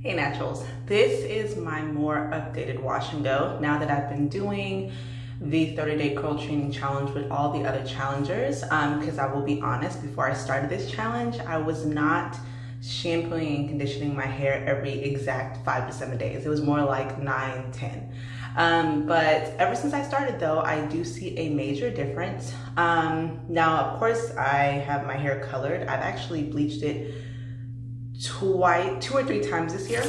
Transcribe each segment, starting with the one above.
Hey Naturals, this is my more updated wash and go now that I've been doing the 30-day curl training challenge with all the other challengers, because I will be honest, before I started this challenge, I was not shampooing and conditioning my hair every exact 5 to 7 days. It was more like 9, 10. But ever since I started though, I do see a major difference. Now, of course, I have my hair colored. I've actually bleached it two or three times this year.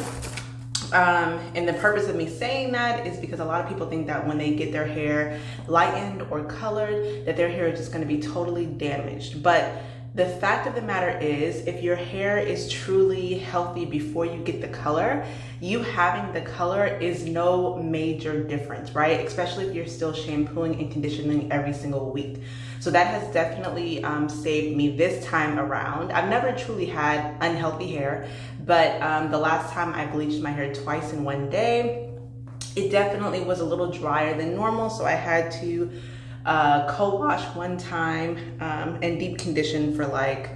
And the purpose of me saying that is because a lot of people think that when they get their hair lightened or colored, that their hair is just going to be totally damaged. But the fact of the matter is, if your hair is truly healthy before you get the color, you having the color is no major difference, right? Especially if you're still shampooing and conditioning every single week. So that has definitely saved me this time around. I've never truly had unhealthy hair, but the last time I bleached my hair twice in one day, it definitely was a little drier than normal. So I had to co-wash one time and deep condition for like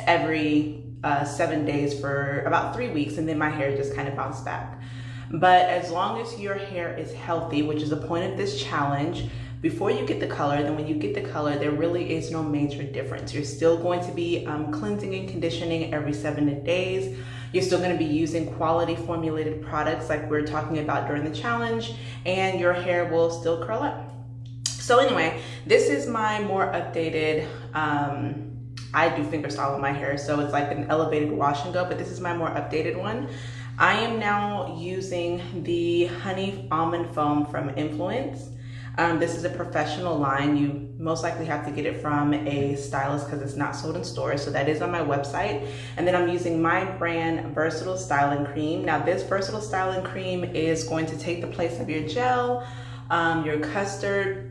every 7 days for about 3 weeks, and then my hair just kind of bounced back. But as long as your hair is healthy, which is the point of this challenge, before you get the color, then when you get the color, there really is no major difference. You're still going to be cleansing and conditioning every 7 days. You're still going to be using quality formulated products like we're talking about during the challenge, and your hair will still curl up. So anyway, this is my more updated, I do finger style with my hair, so it's like an elevated wash and go, but this is my more updated one. I am now using the honey almond foam from Influence. This is a professional line. You most likely have to get it from a stylist because it's not sold in stores. So that is on my website. And then I'm using my brand Versatile Styling Cream. Now this Versatile Styling Cream is going to take the place of your gel, your custard,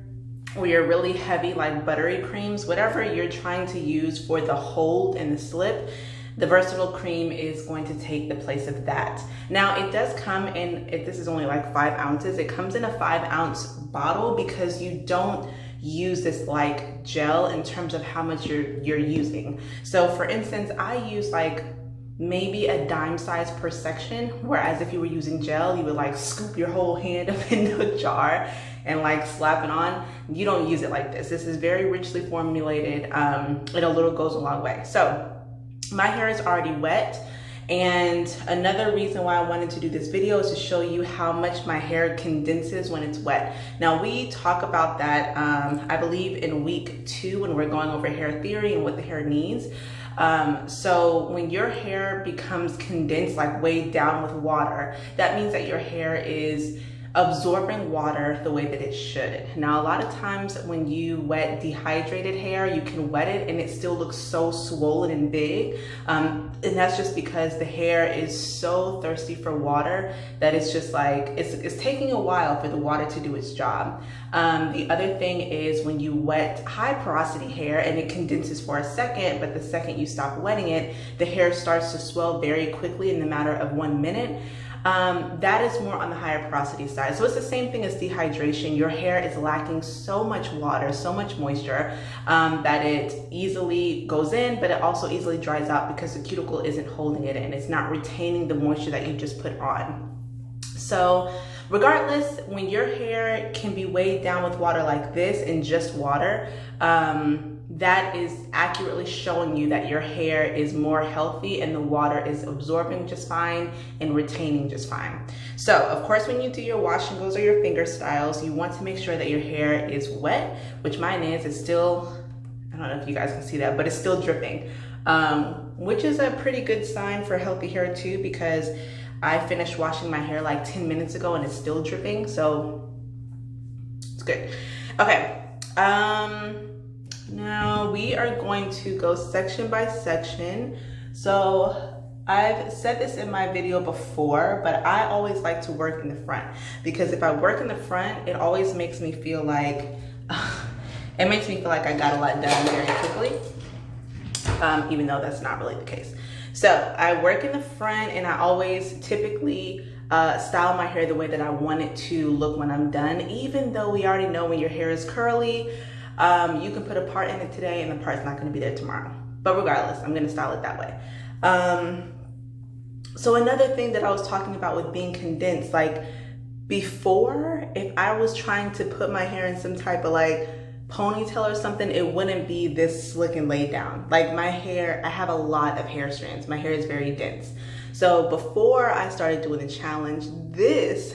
or your really heavy like buttery creams, whatever you're trying to use for the hold and the slip. The Versatile Cream is going to take the place of that. Now it does come in, this is only like 5 ounces. It comes in a 5-ounce bottle because you don't use this like gel in terms of how much you're using. So for instance, I use like maybe a dime size per section, whereas if you were using gel, you would like scoop your whole hand up into a jar and like slap it on. You don't use it like this. This is very richly formulated, and a little goes a long way. So my hair is already wet, and another reason why I wanted to do this video is to show you how much my hair condenses when it's wet. Now we talk about that, I believe in week 2 when we're going over hair theory and what the hair needs. So when your hair becomes condensed, like weighed down with water, that means that your hair is absorbing water the way that it should. Now, a lot of times when you wet dehydrated hair, you can wet it and it still looks so swollen and big. And that's just because the hair is so thirsty for water that it's just like, it's taking a while for the water to do its job. The other thing is when you wet high porosity hair and it condenses for a second, but the second you stop wetting it, the hair starts to swell very quickly in the matter of 1 minute. That is more on the higher porosity side. So it's the same thing as dehydration. Your hair is lacking so much water, so much moisture, that it easily goes in, but it also easily dries out because the cuticle isn't holding it in. It's not retaining the moisture that you just put on. So regardless, when your hair can be weighed down with water like this and just water, that is accurately showing you that your hair is more healthy and the water is absorbing just fine and retaining just fine. So of course, when you do your wash and goes or your finger styles, you want to make sure that your hair is wet, which mine is. It's still, I don't know if you guys can see that, but it's still dripping, which is a pretty good sign for healthy hair too, because I finished washing my hair like 10 minutes ago and it's still dripping, so it's good. Okay. Now we are going to go section by section. So I've said this in my video before, but I always like to work in the front because if I work in the front, it always makes me feel like, I got a lot done very quickly, even though that's not really the case. So I work in the front and I always typically style my hair the way that I want it to look when I'm done, even though we already know when your hair is curly, you can put a part in it today and the part's not going to be there tomorrow. But regardless, I'm going to style it that way. So another thing that I was talking about with being condensed, like before, if I was trying to put my hair in some type of like ponytail or something, it wouldn't be this slick and laid down. Like my hair, I have a lot of hair strands. My hair is very dense. So before I started doing the challenge, this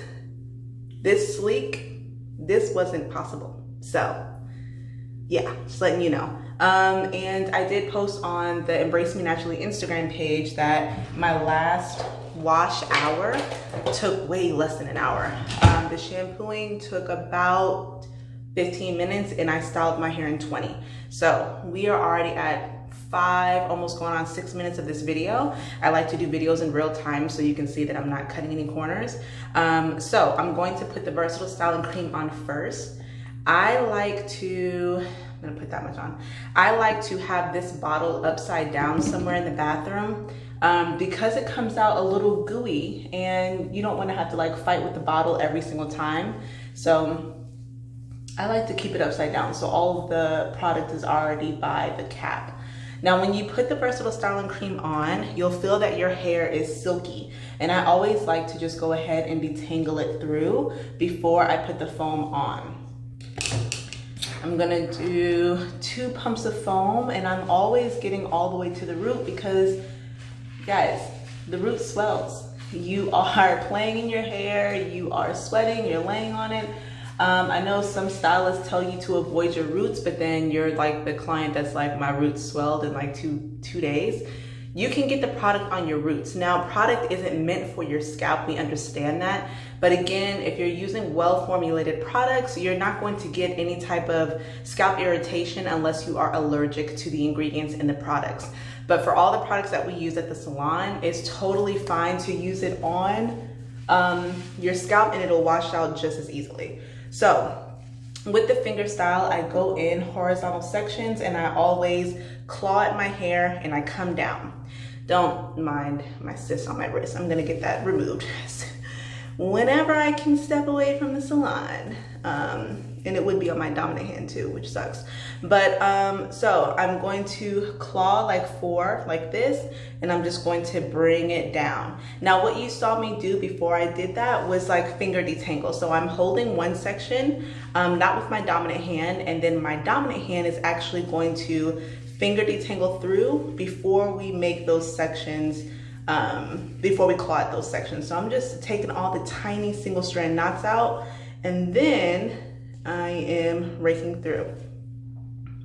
sleek, this wasn't possible. So yeah, just letting you know. And I did post on the Embrace Me Naturally Instagram page that my last wash hour took way less than an hour. The shampooing took about 15 minutes and I styled my hair in 20. So we are already at 5, almost going on 6 minutes of this video. I like to do videos in real time so you can see that I'm not cutting any corners. So I'm going to put the Versatile Styling Cream on first. I like to, I'm gonna put that much on. I like to have this bottle upside down somewhere in the bathroom because it comes out a little gooey and you don't wanna have to like fight with the bottle every single time. So I like to keep it upside down so all of the product is already by the cap. Now, when you put the Versatile Styling Cream on, you'll feel that your hair is silky. And I always like to just go ahead and detangle it through before I put the foam on. I'm gonna do 2 pumps of foam and I'm always getting all the way to the root because, guys, the root swells. You are playing in your hair, you are sweating, you're laying on it. I know some stylists tell you to avoid your roots, but then you're like the client that's like, my roots swelled in like two days. You can get the product on your roots. Now, product isn't meant for your scalp, we understand that. But again, if you're using well-formulated products, you're not going to get any type of scalp irritation unless you are allergic to the ingredients in the products. But for all the products that we use at the salon, it's totally fine to use it on your scalp and it'll wash out just as easily. So with the finger style, I go in horizontal sections and I always claw at my hair and I come down. Don't mind my cyst on my wrist. I'm gonna get that removed whenever I can step away from the salon. And it would be on my dominant hand too, which sucks. But so I'm going to claw like 4 like this, and I'm just going to bring it down. Now what you saw me do before I did that was like finger detangle. So I'm holding one section, not with my dominant hand, and then my dominant hand is actually going to finger detangle through before we make those sections, before we claw at those sections. So I'm just taking all the tiny single strand knots out, and then I am raking through.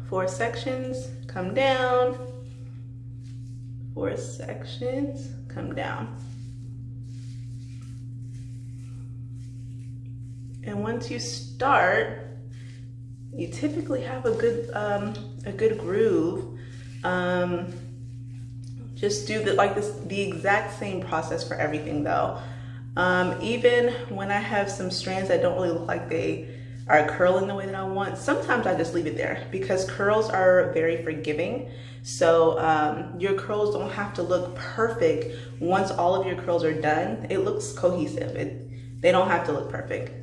4 sections, come down. 4 sections, come down. And once you start, you typically have a good groove. Just do the exact same process for everything though. Even when I have some strands that don't really look like they are curling the way that I want, sometimes I just leave it there because curls are very forgiving. So your curls don't have to look perfect. Once all of your curls are done, it looks cohesive. They don't have to look perfect.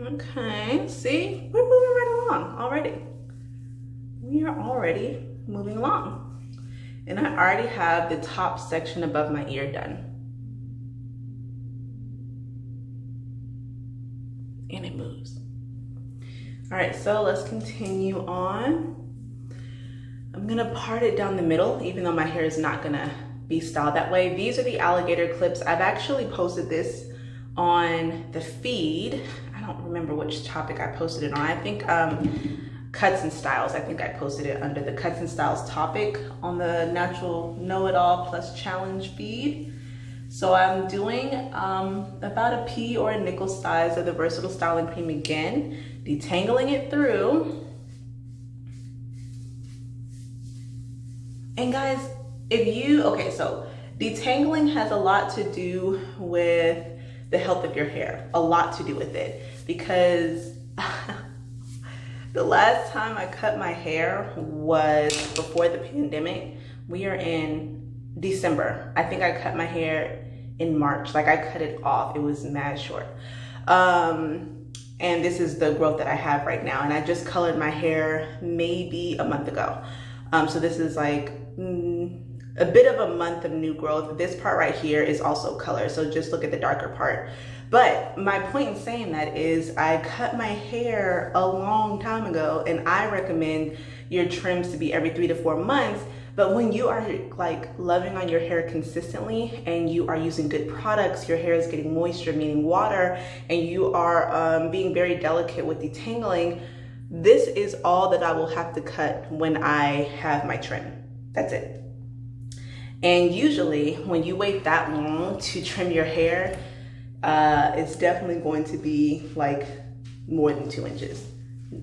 Okay, see, we're moving right along already. We are already moving along. And I already have the top section above my ear done. And it moves. All right, so let's continue on. I'm gonna part it down the middle, even though my hair is not gonna be styled that way. These are the alligator clips. I've actually posted this on the feed. I don't remember which topic I posted it on. I think cuts and styles. I think I posted it under the cuts and styles topic on the Natural Know-It-All Plus Challenge feed. So I'm doing about a pea or a nickel size of the Versatile Styling Cream again, detangling it through. And guys, so detangling has a lot to do with the health of your hair, a lot to do with it, because the last time I cut my hair was before the pandemic. We are in December. I think I cut my hair in March. Like I cut it off. It was mad short. And this is the growth that I have right now. And I just colored my hair maybe a month ago. So this is like a bit of a month of new growth. This part right here is also color, so just look at the darker part. But my point in saying that is I cut my hair a long time ago, and I recommend your trims to be every 3 to 4 months. But when you are like loving on your hair consistently and you are using good products, your hair is getting moisture, meaning water, and you are being very delicate with detangling, this is all that I will have to cut when I have my trim. That's it. And usually when you wait that long to trim your hair, it's definitely going to be like more than 2 inches.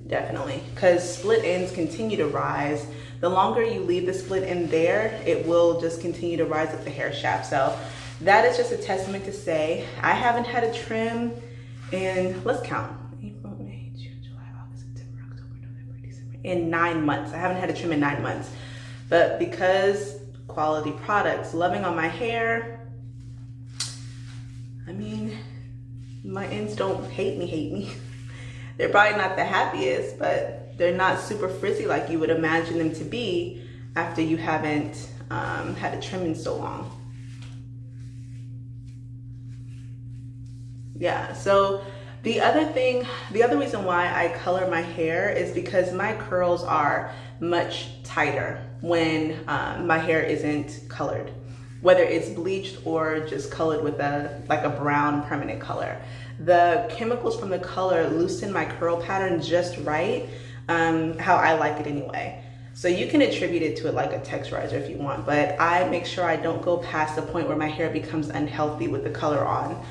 Definitely, because split ends continue to rise. The longer you leave the split end there, it will just continue to rise up the hair shaft. So that is just a testament to say I haven't had a trim in, let's count, April, May, June, July, August, September, October, November, December, in 9 months. I haven't had a trim in 9 months. But because quality products, loving on my hair, I mean, my ends don't hate me. They're probably not the happiest, but they're not super frizzy like you would imagine them to be after you haven't had a trim in so long. Yeah, so the other reason why I color my hair is because my curls are much tighter when my hair isn't colored, whether it's bleached or just colored with like a brown permanent color. The chemicals from the color loosen my curl pattern just right, how I like it anyway. So you can attribute it to it like a texturizer if you want, but I make sure I don't go past the point where my hair becomes unhealthy with the color on.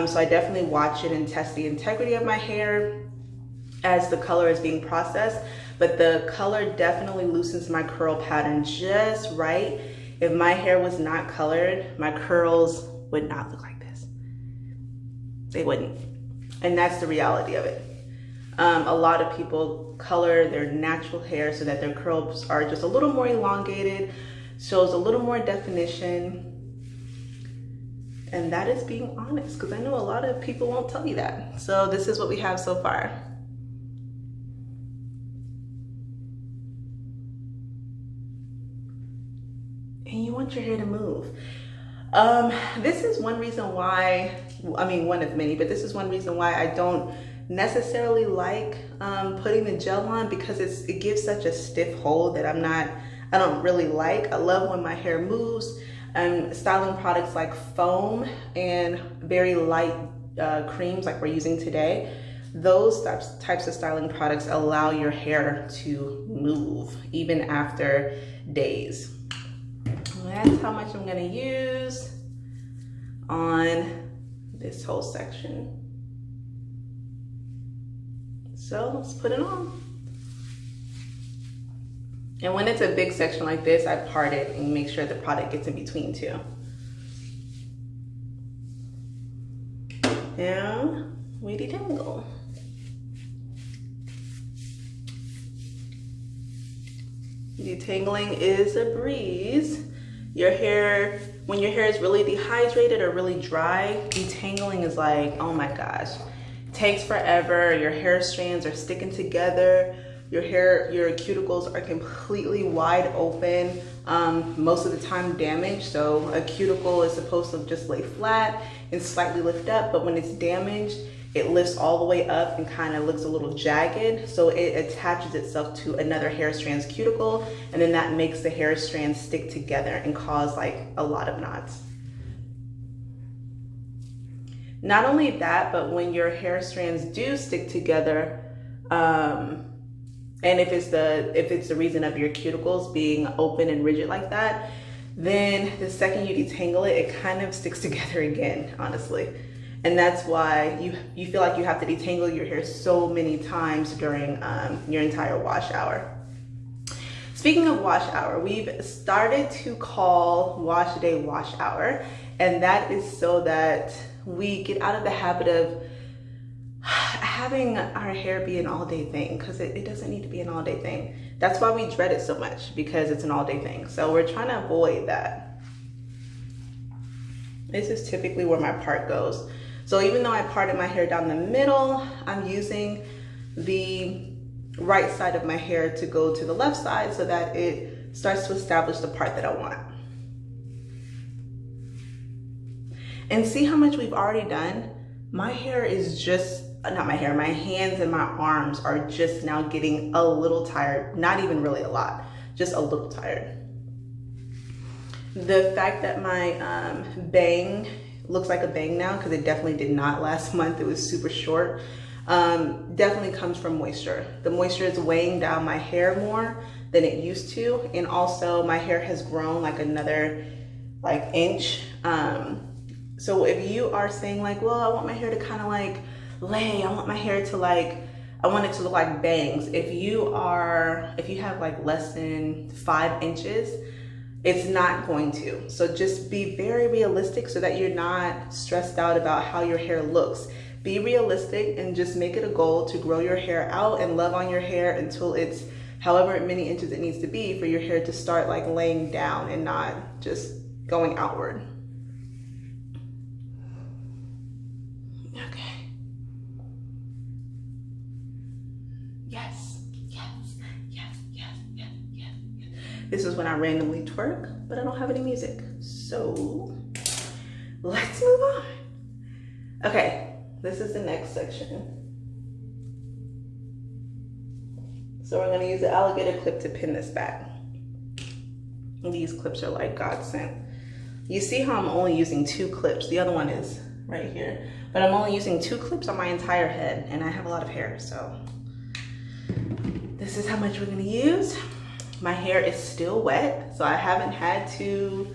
So I definitely watch it and test the integrity of my hair as the color is being processed, but the color definitely loosens my curl pattern just right. If my hair was not colored, my curls would not look like this. They wouldn't. And that's the reality of it. A lot of people color their natural hair so that their curls are just a little more elongated, shows a little more definition. And that is being honest, because I know a lot of people won't tell you that. So this is what we have so far. And you want your hair to move. This is one reason why, I mean, one of many, but this is one reason why I don't necessarily like putting the gel on, because it gives such a stiff hold that I don't really like. I love when my hair moves. Styling products like foam and very light creams like we're using today, those types of styling products allow your hair to move even after days. That's how much I'm gonna use on this whole section. So let's put it on. And when it's a big section like this, I part it and make sure the product gets in between too. Now we detangle. Detangling is a breeze. Your hair, when your hair is really dehydrated or really dry, detangling is like, oh my gosh, it takes forever. Your hair strands are sticking together. Your cuticles are completely wide open, most of the time damaged. So a cuticle is supposed to just lay flat and slightly lift up, but when it's damaged, it lifts all the way up and kind of looks a little jagged. So it attaches itself to another hair strand's cuticle, and then that makes the hair strands stick together and cause like a lot of knots. Not only that, but when your hair strands do stick together, and if it's the reason of your cuticles being open and rigid like that, then the second you detangle it, it kind of sticks together again, honestly. And that's why you feel like you have to detangle your hair so many times during your entire wash hour. Speaking of wash hour, we've started to call wash day wash hour, and that is so that we get out of the habit of having our hair be an all-day thing, because it doesn't need to be an all-day thing. That's why we dread it so much, because it's an all-day thing. So we're trying to avoid that. This is typically where my part goes. So even though I parted my hair down the middle, I'm using the right side of my hair to go to the left side so that it starts to establish the part that I want. And see how much we've already done? My hair is just, not my hair, my hands and my arms are just now getting a little tired. Not even really a lot, just a little tired. The fact that my bang looks like a bang now, because it definitely did not last month, it was super short, definitely comes from moisture. The moisture is weighing down my hair more than it used to, and also my hair has grown like another inch. So if you are saying like, well, I want my hair to kind of like lay, I want my hair to I want it to look like bangs. If you have like less than 5 inches, it's not going to. So just be very realistic so that you're not stressed out about how your hair looks. Be realistic and just make it a goal to grow your hair out and love on your hair until it's however many inches it needs to be for your hair to start like laying down and not just going outward. Okay. Yes. This is when I randomly twerk, but I don't have any music. So let's move on. Okay, this is the next section. So we're gonna use the alligator clip to pin this back. These clips are like godsend. You see how I'm only using 2 clips. The other one is right here, but I'm only using 2 clips on my entire head, and I have a lot of hair, so this is how much we're gonna use. My hair is still wet, so I haven't had to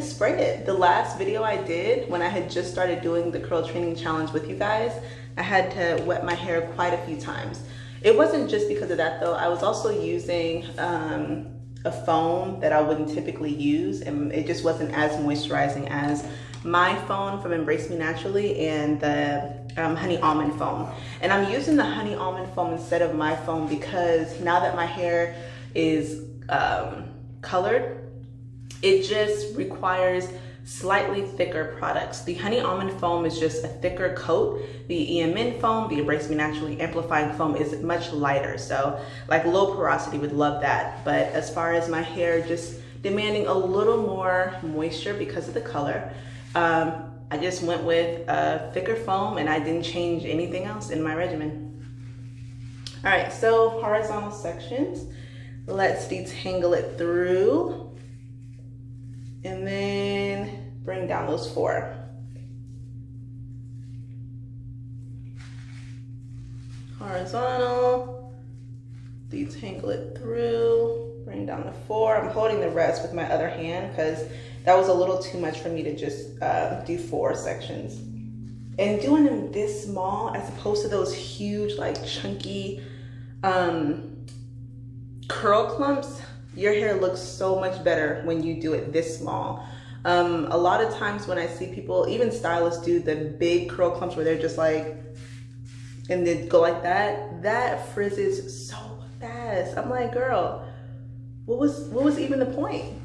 spray it. The last video I did when I had just started doing the curl training challenge with you guys, I had to wet my hair quite a few times. It wasn't just because of that though. I was also using a foam that I wouldn't typically use, and it just wasn't as moisturizing as my foam from Embrace Me Naturally and the honey almond foam. And I'm using the honey almond foam instead of my foam because now that my hair is colored, it just requires slightly thicker products. The honey almond foam is just a thicker coat. The EMN foam, the Embrace Me Naturally amplifying foam, is much lighter. So like low porosity would love that. But as far as my hair just demanding a little more moisture because of the color, I just went with a thicker foam and I didn't change anything else in my regimen. All right, so horizontal sections. Let's detangle it through and then bring down those 4. Horizontal, detangle it through, bring down the 4. I'm holding the rest with my other hand because that was a little too much for me to just do 4 sections. And doing them this small as opposed to those huge, like chunky curl clumps, your hair looks so much better when you do it this small. A lot of times when I see people, even stylists, do the big curl clumps where they're just like, and they go like that, that frizzes so fast. I'm like, girl, what was even the point?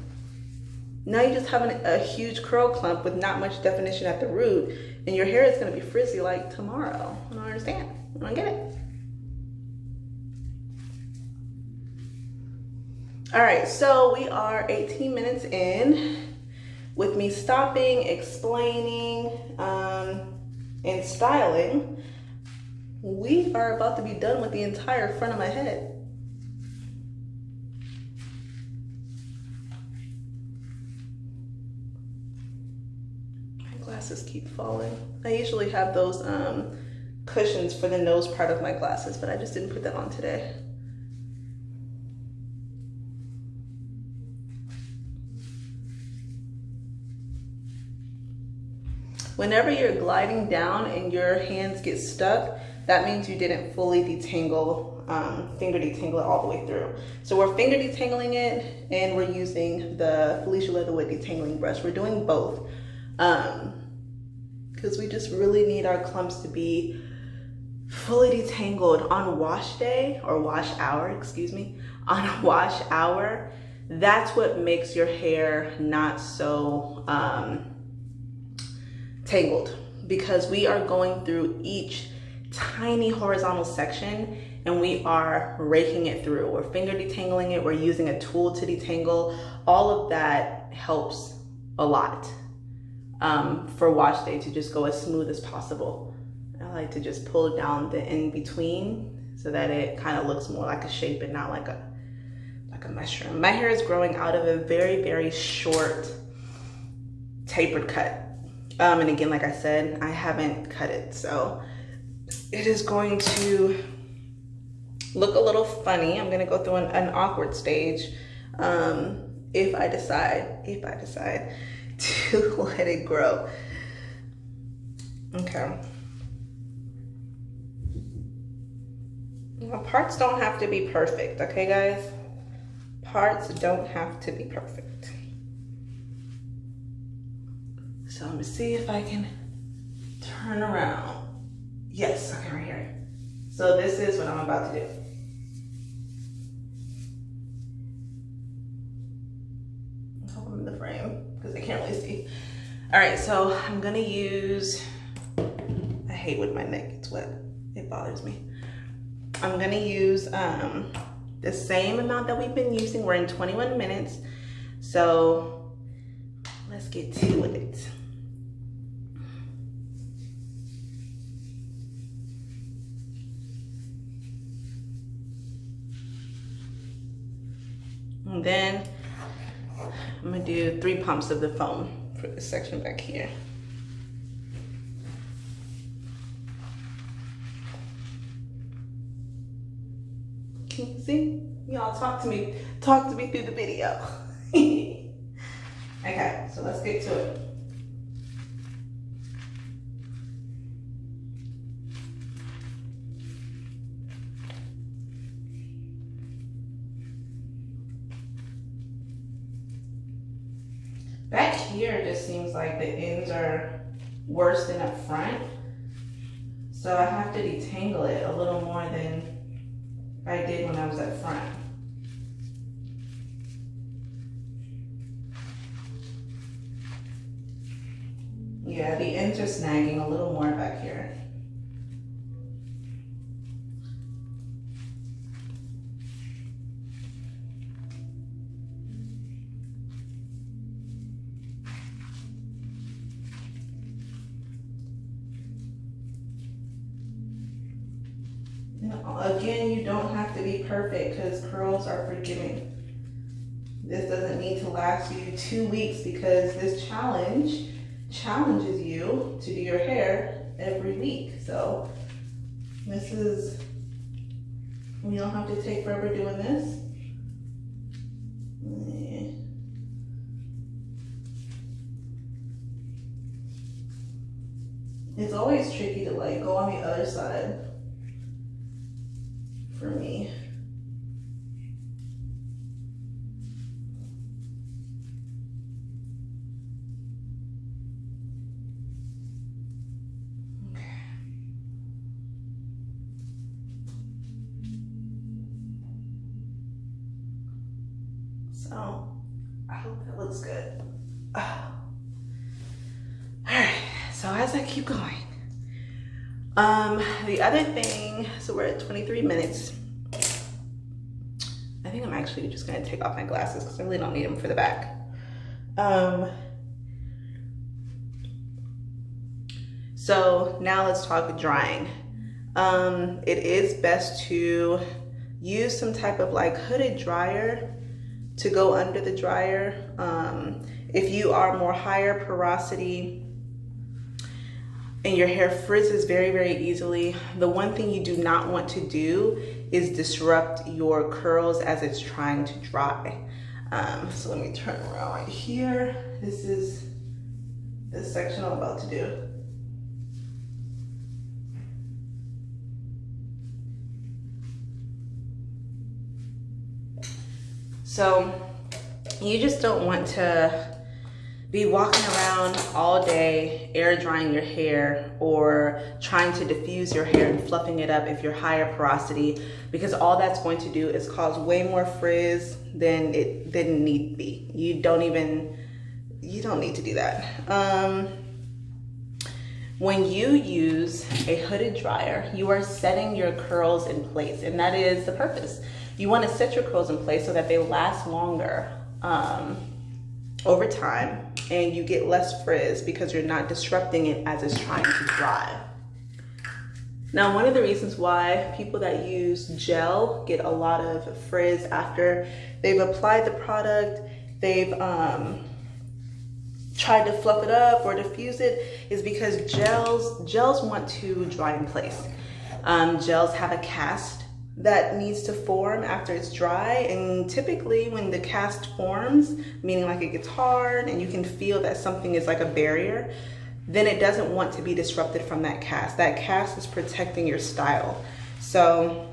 Now you're just having a huge curl clump with not much definition at the root, and your hair is gonna be frizzy like tomorrow. I don't understand, I don't get it. All right, so we are 18 minutes in with me stopping, explaining, and styling. We are about to be done with the entire front of my head. My glasses keep falling. I usually have those cushions for the nose part of my glasses, but I just didn't put that on today. Whenever you're gliding down and your hands get stuck, that means you didn't fully detangle, finger detangle it all the way through. So we're finger detangling it and we're using the Felicia Leatherwood detangling brush. We're doing both because we just really need our clumps to be fully detangled on wash day, or wash hour, excuse me, on wash hour. That's what makes your hair not so tangled. because we are going through each tiny horizontal section and we are raking it through. We're finger detangling it, we're using a tool to detangle. All of that helps a lot for wash day to just go as smooth as possible. I like to just pull down the in between so that it kind of looks more like a shape and not like a mushroom. My hair is growing out of a very, very short tapered cut. And again, like I said, I haven't cut it, so it is going to look a little funny. I'm gonna go through an awkward stage if I decide to let it grow. Okay. Well, parts don't have to be perfect, okay guys? Parts don't have to be perfect. So let me see if I can turn around. Yes, okay, right here. So this is what I'm about to do. I hope I'm in the frame because I can't really see. All right, so I'm gonna use, I hate when my neck gets wet. It bothers me. I'm gonna use the same amount that we've been using. We're in 21 minutes. So let's get to it. And then I'm gonna do 3 pumps of the foam for this section back here. Can you see? Y'all talk to me through the video. Okay, so let's get to it. Back here, it just seems like the ends are worse than up front. So I have to detangle it a little more than I did when I was up front. Yeah, the ends are snagging a little more back here. Again, you don't have to be perfect because curls are forgiving. This doesn't need to last you 2 weeks because this challenge challenges you to do your hair every week. So this is, you don't have to take forever doing this. It's always tricky to like go on the other side for me. Okay. So I hope that looks good. All right, so as I keep going, the other thing, so we're at 23 minutes. I think I'm actually just gonna take off my glasses because I really don't need them for the back. So now let's talk drying. It is best to use some type of like hooded dryer to go under the dryer. If you are more higher porosity and your hair frizzes very, very easily, the one thing you do not want to do is disrupt your curls as it's trying to dry. So let me turn around right here. This is the section I'm about to do. So you just don't want to be walking around all day air drying your hair or trying to diffuse your hair and fluffing it up if you're higher porosity, because all that's going to do is cause way more frizz than it didn't need to be. You don't need to do that. When you use a hooded dryer, you are setting your curls in place, and that is the purpose. You want to set your curls in place so that they last longer over time, and you get less frizz because you're not disrupting it as it's trying to dry. Now, one of the reasons why people that use gel get a lot of frizz after they've applied the product, they've tried to fluff it up or diffuse it, is because gels want to dry in place. Gels have a cast that needs to form after it's dry, and typically when the cast forms, meaning like it gets hard and you can feel that something is like a barrier, then it doesn't want to be disrupted from that cast. That cast is protecting your style. So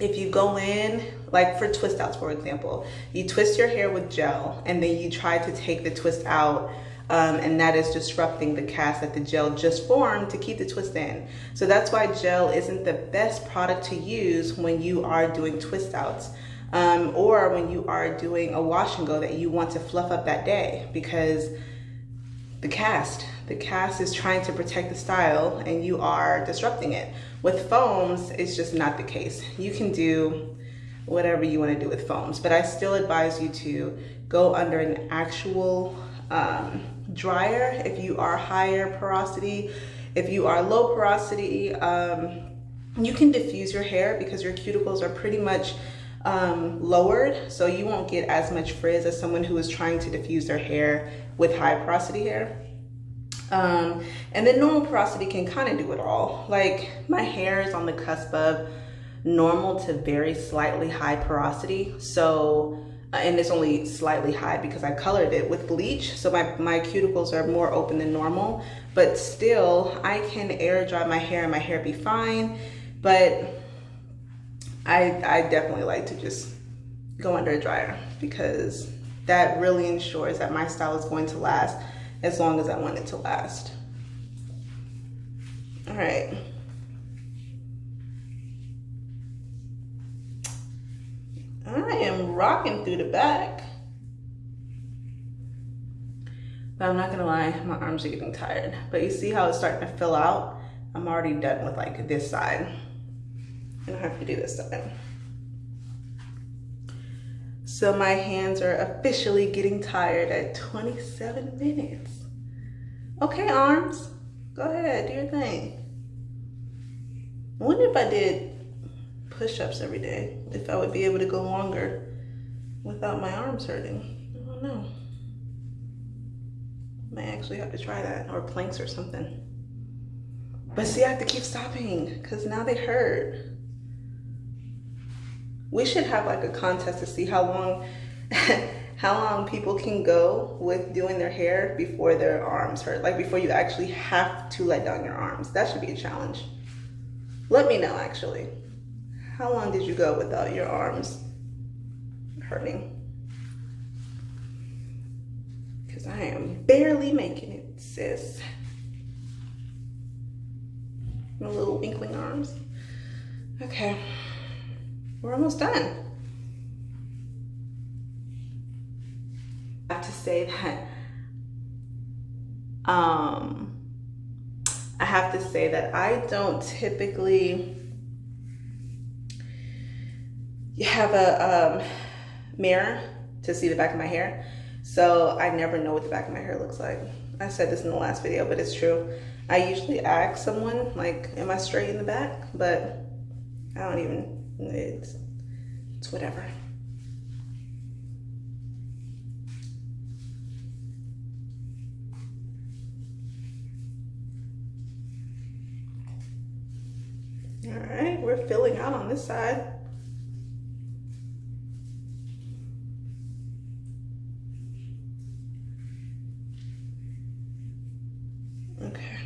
if you go in, like for twist outs, for example, you twist your hair with gel and then you try to take the twist out, and that is disrupting the cast that the gel just formed to keep the twist in. So that's why gel isn't the best product to use when you are doing twist outs, or when you are doing a wash and go that you want to fluff up that day, because the cast is trying to protect the style and you are disrupting it. With foams, it's just not the case. You can do whatever you want to do with foams, but I still advise you to go under an actual dryer if you are higher porosity. If you are low porosity, you can diffuse your hair because your cuticles are pretty much lowered, so you won't get as much frizz as someone who is trying to diffuse their hair with high porosity hair. And then normal porosity can kind of do it all. Like my hair is on the cusp of normal to very slightly high porosity, so and it's only slightly high because I colored it with bleach, so my cuticles are more open than normal, but still I can air dry my hair and my hair be fine. But I definitely like to just go under a dryer because that really ensures that my style is going to last as long as I want it to last. All right. I am rocking through the back. But I'm not gonna lie, my arms are getting tired. But you see how it's starting to fill out? I'm already done with like this side. I don't have to do this side. So my hands are officially getting tired at 27 minutes. Okay, arms, go ahead, do your thing. I wonder if I did push-ups every day, if I would be able to go longer without my arms hurting. I don't know. May actually have to try that, or planks or something. But see, I have to keep stopping because now they hurt. We should have like a contest to see how long people can go with doing their hair before their arms hurt, like before you actually have to let down your arms. That should be a challenge. Let me know actually. How long did you go without your arms hurting? Because I am barely making it, sis. My little inkling arms. Okay, we're almost done. I have to say that I don't typically have a mirror to see the back of my hair, so I never know what the back of my hair looks like. I said this in the last video, but it's true. I usually ask someone like, am I straight in the back? But I don't even, it's whatever. All right, we're filling out on this side. Okay.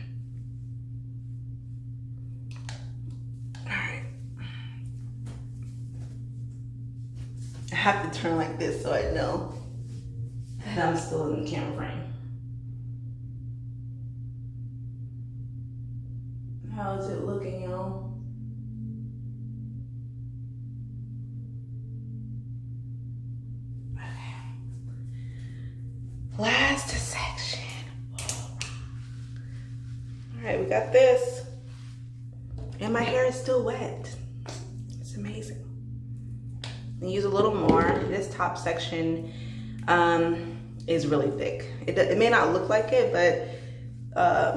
All right. I have to turn like this so I know that I'm still in the camera frame. How is it looking, y'all? Last section. All right, we got this. And my hair is still wet. It's amazing. I use a little more. This top section is really thick. It may not look like it, but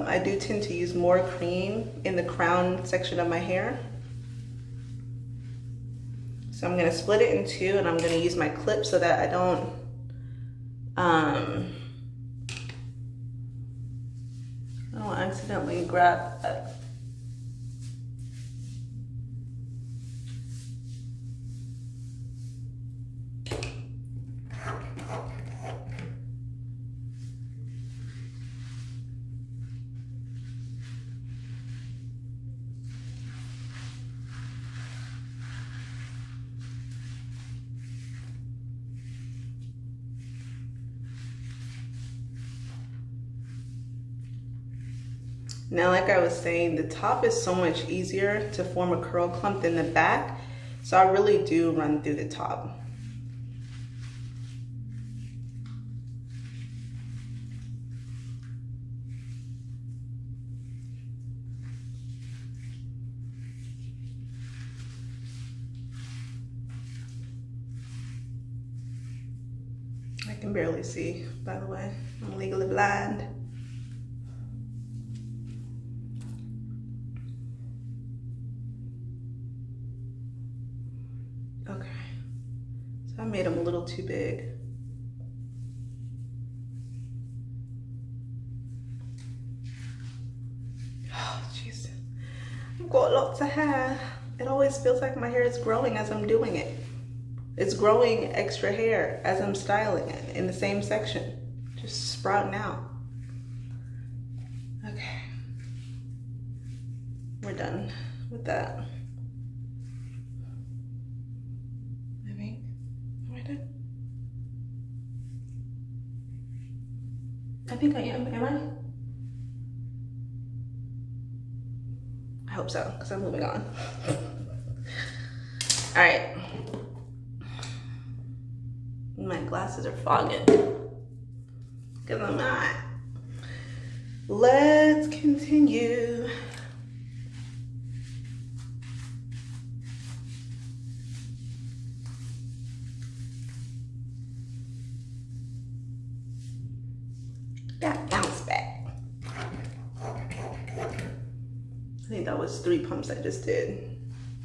I do tend to use more cream in the crown section of my hair. So I'm gonna split it in two, and I'm gonna use my clip so that I don't accidentally grab that. Now, like I was saying, the top is so much easier to form a curl clump than the back, so I really do run through the top. I can barely see, by the way. I'm legally blind. Okay, so I made them a little too big. Oh, jeez. I've got lots of hair. It always feels like my hair is growing as I'm doing it. It's growing extra hair as I'm styling it in the same section, just sprouting out. Okay, we're done with that. I think I am I? I hope so, because I'm moving on. All right. My glasses are fogging, because I'm not. Let's continue. That bounce back. I think that was 3 pumps I just did.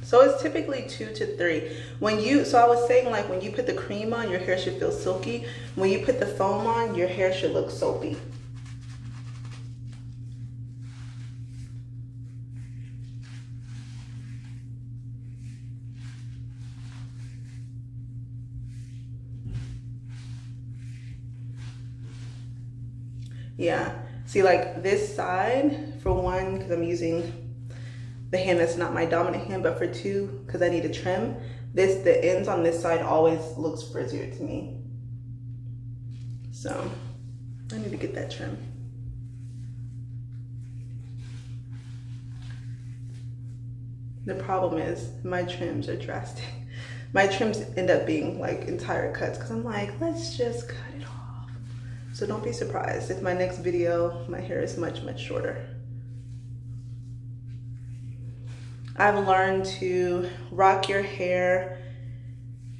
So it's typically 2 to 3. So I was saying, like, when you put the cream on, your hair should feel silky. When you put the foam on, your hair should look soapy. Yeah, see, like this side, for one, because I'm using the hand that's not my dominant hand, but for two, because I need to trim, the ends on this side always looks frizzier to me. So I need to get that trim. The problem is my trims are drastic. My trims end up being like entire cuts, because I'm like, let's just cut it off. So don't be surprised if my next video, my hair is much, much shorter. I've learned to rock your hair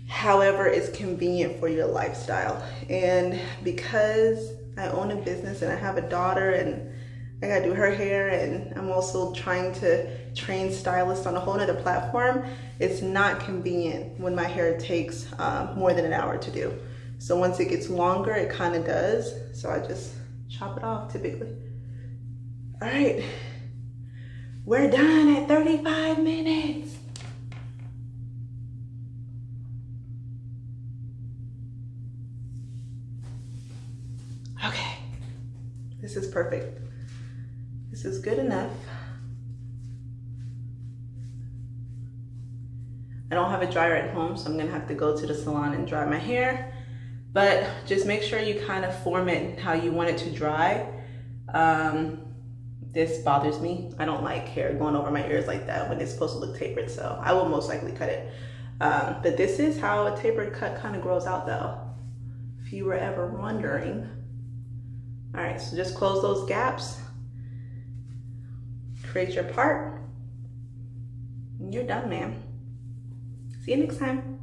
however is convenient for your lifestyle. And because I own a business and I have a daughter and I gotta do her hair, and I'm also trying to train stylists on a whole nother platform, it's not convenient when my hair takes more than an hour to do. So once it gets longer, it kind of does. So I just chop it off typically. All right, we're done at 35 minutes. Okay, this is perfect. This is good enough. I don't have a dryer at home, so I'm gonna have to go to the salon and dry my hair. But just make sure you kind of form it how you want it to dry. This bothers me. I don't like hair going over my ears like that when it's supposed to look tapered, so I will most likely cut it. But this is how a tapered cut kind of grows out though, if you were ever wondering. All right, so just close those gaps. create your part, and you're done, man. See you next time.